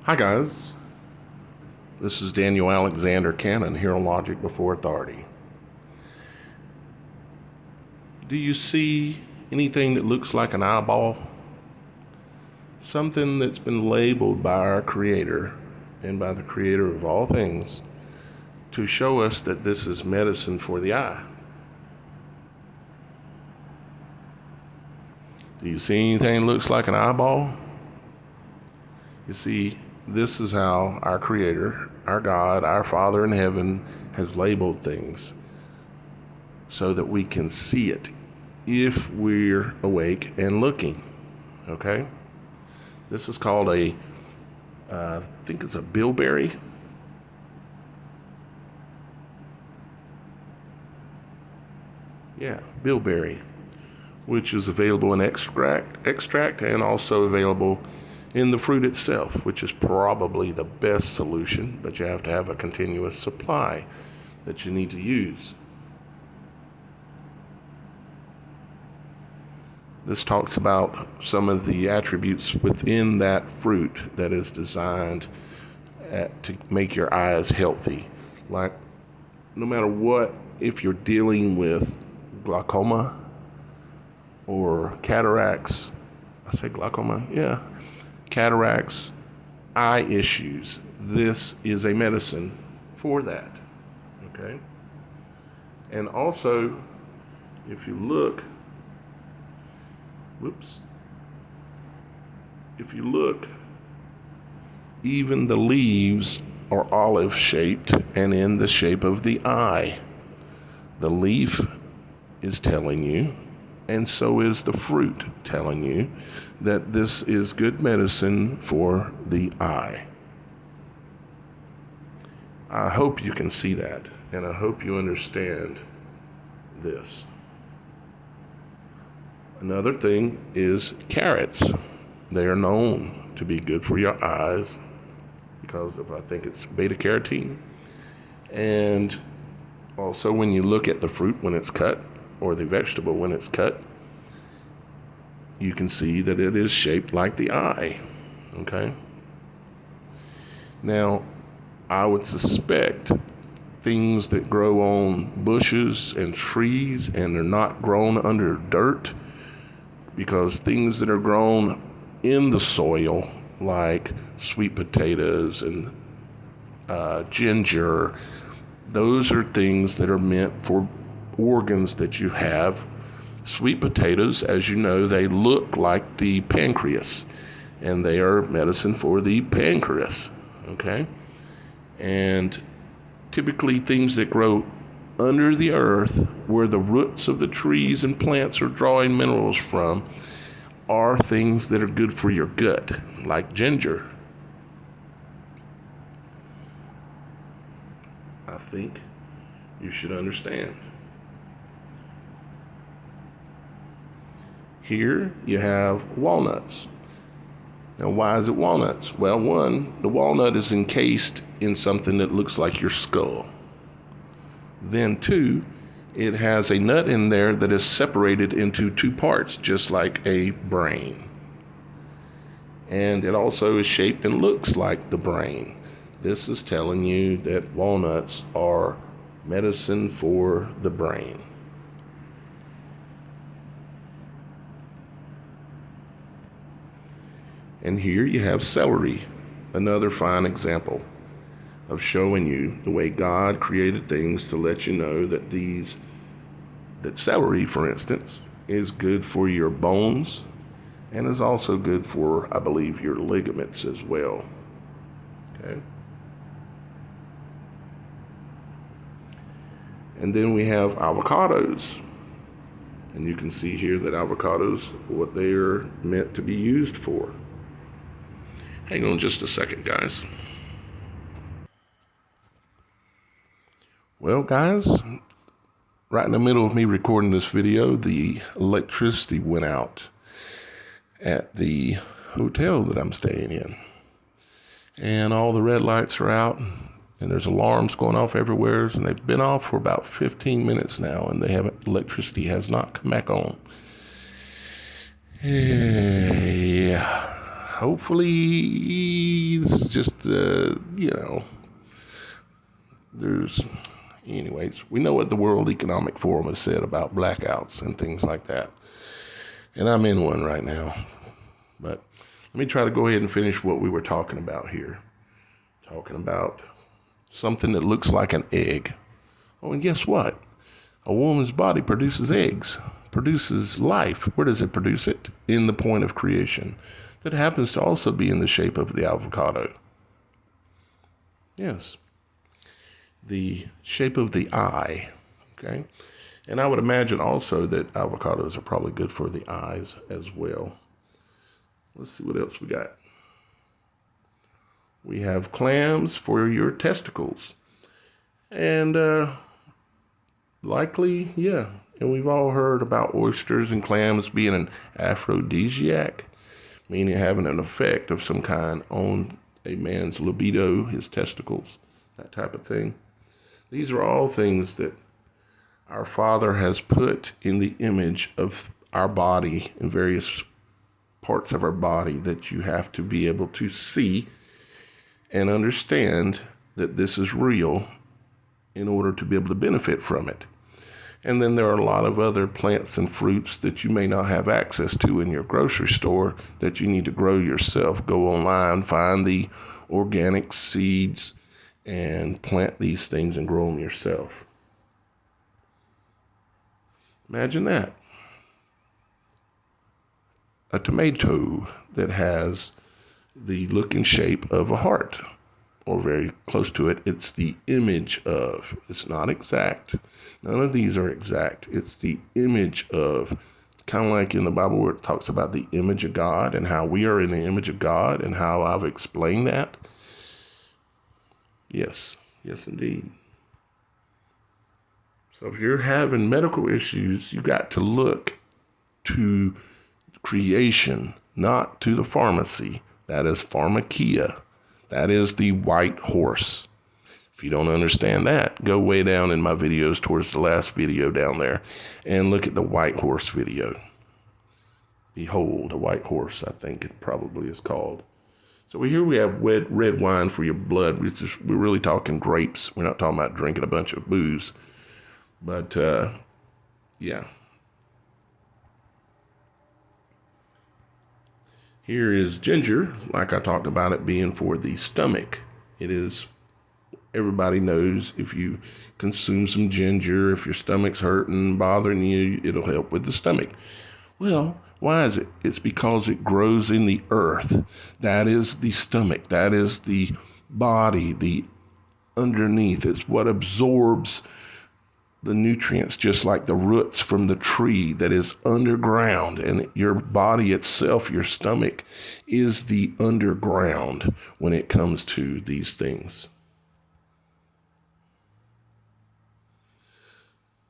Hi guys, this is Daniel Alexander Cannon here on Logic Before Authority. Do you see anything that looks like an eyeball? Something that's been labeled by our Creator and by the Creator of all things to show us that this is medicine for the eye. Do you see anything that looks like an eyeball? You see, this is how our Creator, our God, our Father in heaven has labeled things so that we can see it if we're awake and looking, okay? This is called I think it's a bilberry. Yeah, bilberry, which is available in extract and also available in the fruit itself, which is probably the best solution, but you have to have a continuous supply that you need to use. This talks about some of the attributes within that fruit that is designed to make your eyes healthy. Like, no matter what, if you're dealing with glaucoma or cataracts, I say glaucoma, yeah, cataracts, eye issues, this is a medicine for that, okay? And also, if you look, even the leaves are olive shaped and in the shape of the eye. The leaf is telling you, and so is the fruit telling you, that this is good medicine for the eye. I hope you can see that, and I hope you understand this. Another thing is carrots. They are known to be good for your eyes because of, I think it's beta carotene. And also when you look at the fruit when it's cut, or the vegetable when it's cut, you can see that it is shaped like the eye, okay? Now, I would suspect things that grow on bushes and trees and are not grown under dirt, because things that are grown in the soil, like sweet potatoes and ginger, those are things that are meant for organs that you have. Sweet potatoes, as you know, they look like the pancreas, and they are medicine for the pancreas, okay? And typically things that grow under the earth, where the roots of the trees and plants are drawing minerals from, are things that are good for your gut, like ginger. I think you should understand. Here you have walnuts. Now, why is it walnuts? Well, one, the walnut is encased in something that looks like your skull. Then two, it has a nut in there that is separated into two parts, just like a brain. And it also is shaped and looks like the brain. This is telling you that walnuts are medicine for the brain. And here you have celery, another fine example of showing you the way God created things to let you know that that celery, for instance, is good for your bones and is also good for, I believe, your ligaments as well. Okay. And then we have avocados. And you can see here that avocados, what they are meant to be used for. Hang on just a second, guys. Well, guys, right in the middle of me recording this video, the electricity went out at the hotel that I'm staying in. And all the red lights are out, and there's alarms going off everywhere, and they've been off for about 15 minutes now, and electricity has not come back on. Yeah. hopefully it's just, anyways, we know what the World Economic Forum has said about blackouts and things like that. And I'm in one right now. But let me try to go ahead and finish what we were talking about here. Talking about something that looks like an egg. Oh, and guess what? A woman's body produces eggs, produces life. Where does it produce it? In the point of creation. That happens to also be in the shape of the avocado. Yes. The shape of the eye. Okay. And I would imagine also that avocados are probably good for the eyes as well. Let's see what else we got. We have clams for your testicles. And likely, yeah. And we've all heard about oysters and clams being an aphrodisiac, meaning having an effect of some kind on a man's libido, his testicles, that type of thing. These are all things that our Father has put in the image of our body, in various parts of our body, that you have to be able to see and understand that this is real in order to be able to benefit from it. And then there are a lot of other plants and fruits that you may not have access to in your grocery store that you need to grow yourself. Go online, find the organic seeds, and plant these things and grow them yourself. Imagine that. A tomato that has the look and shape of a heart, or very close to it. It's the image of. It's not exact. None of these are exact. It's the image of, kind of like in the Bible where it talks about the image of God and how we are in the image of God and how I've explained that. Yes, indeed. So if you're having medical issues, you got to look to creation, not to the pharmacy. That is pharmakia. That is the white horse. If you don't understand that, go way down in my videos towards the last video down there and look at the white horse video. Behold, a white horse, I think it probably is called. So here we have red wine for your blood. We're really talking grapes. We're not talking about drinking a bunch of booze. But, yeah. Here is ginger, like I talked about it being for the stomach. It is, everybody knows if you consume some ginger, if your stomach's hurting, bothering you, it'll help with the stomach. Well, why is it? It's because it grows in the earth. That is the stomach. That is the body, the underneath. It's what absorbs the nutrients, just like the roots from the tree that is underground. And your body itself, your stomach, is the underground when it comes to these things.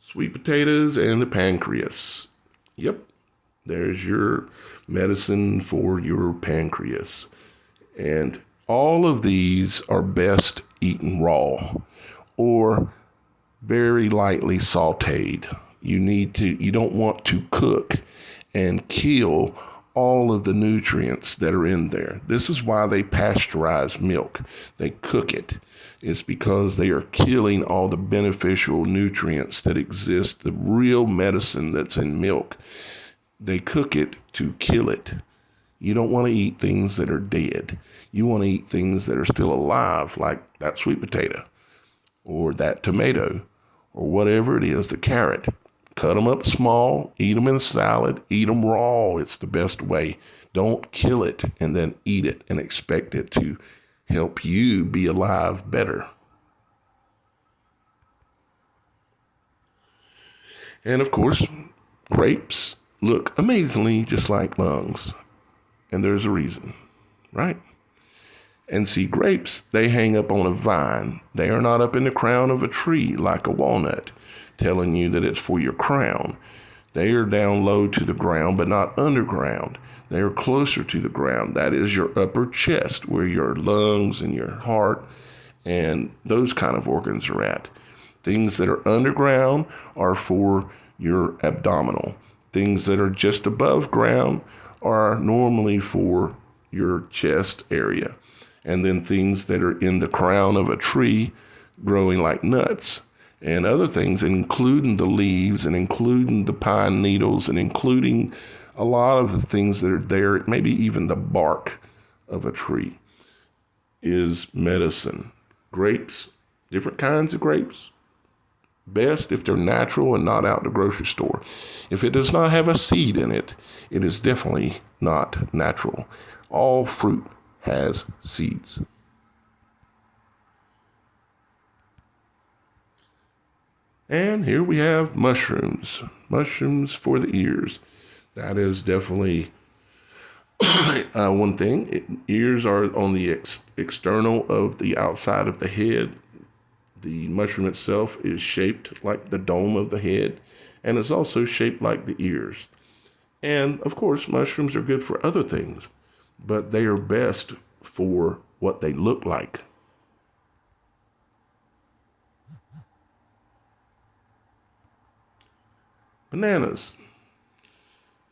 Sweet potatoes and the pancreas. Yep, there's your medicine for your pancreas. And all of these are best eaten raw or very lightly sauteed. You don't want to cook and kill all of the nutrients that are in there. This is why they pasteurize milk. They cook it. It's because they are killing all the beneficial nutrients that exist, the real medicine that's in milk. They cook it to kill it. You don't want to eat things that are dead. You want to eat things that are still alive, like that sweet potato or that tomato or whatever it is, the carrot. Cut them up small, eat them in a salad, eat them raw. It's the best way. Don't kill it and then eat it and expect it to help you be alive better. And of course, grapes look amazingly just like lungs. And there's a reason, right? And see, grapes, they hang up on a vine. They are not up in the crown of a tree like a walnut, telling you that it's for your crown. They are down low to the ground, but not underground. They are closer to the ground. That is your upper chest, where your lungs and your heart and those kind of organs are at. Things that are underground are for your abdominal. Things that are just above ground are normally for your chest area. And then things that are in the crown of a tree growing like nuts, and other things, including the leaves and including the pine needles and including a lot of the things that are there, maybe even the bark of a tree, is medicine. Grapes, different kinds of grapes, best if they're natural and not out the grocery store. If it does not have a seed in it, it is definitely not natural. All fruit has seeds. And here we have mushrooms. Mushrooms for the ears. That is definitely one thing. Ears are on the external of the outside of the head. The mushroom itself is shaped like the dome of the head, and is also shaped like the ears. And of course, mushrooms are good for other things, but they are best for what they look like. Bananas.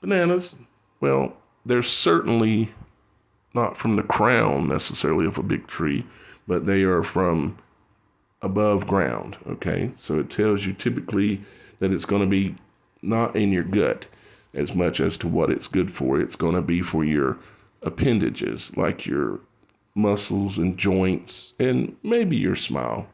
Bananas, well, they're certainly not from the crown necessarily of a big tree, but they are from above ground, okay? So it tells you typically that it's going to be not in your gut as much as to what it's good for. It's going to be for your appendages, like your muscles and joints, and maybe your smile.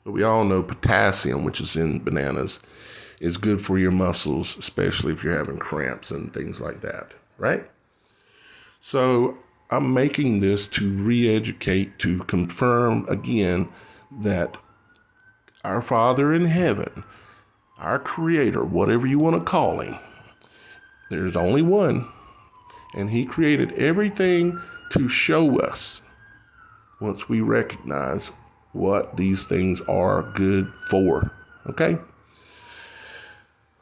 But we all know potassium, which is in bananas, is good for your muscles, especially if you're having cramps and things like that, right? So I'm making this to re-educate, to confirm again that our Father in heaven, our Creator, whatever you want to call him, there's only one, and he created everything to show us, once we recognize what these things are good for, okay?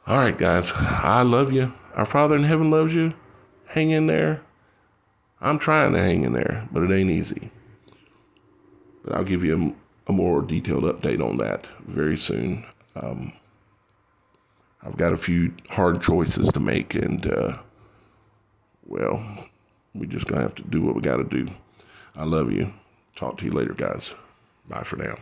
All right, guys, I love you. Our Father in heaven loves you. Hang in there. I'm trying to hang in there, but it ain't easy. But I'll give you a more detailed update on that very soon. I've got a few hard choices to make, and, well, we just going to have to do what we got to do. I love you. Talk to you later, guys. Bye for now.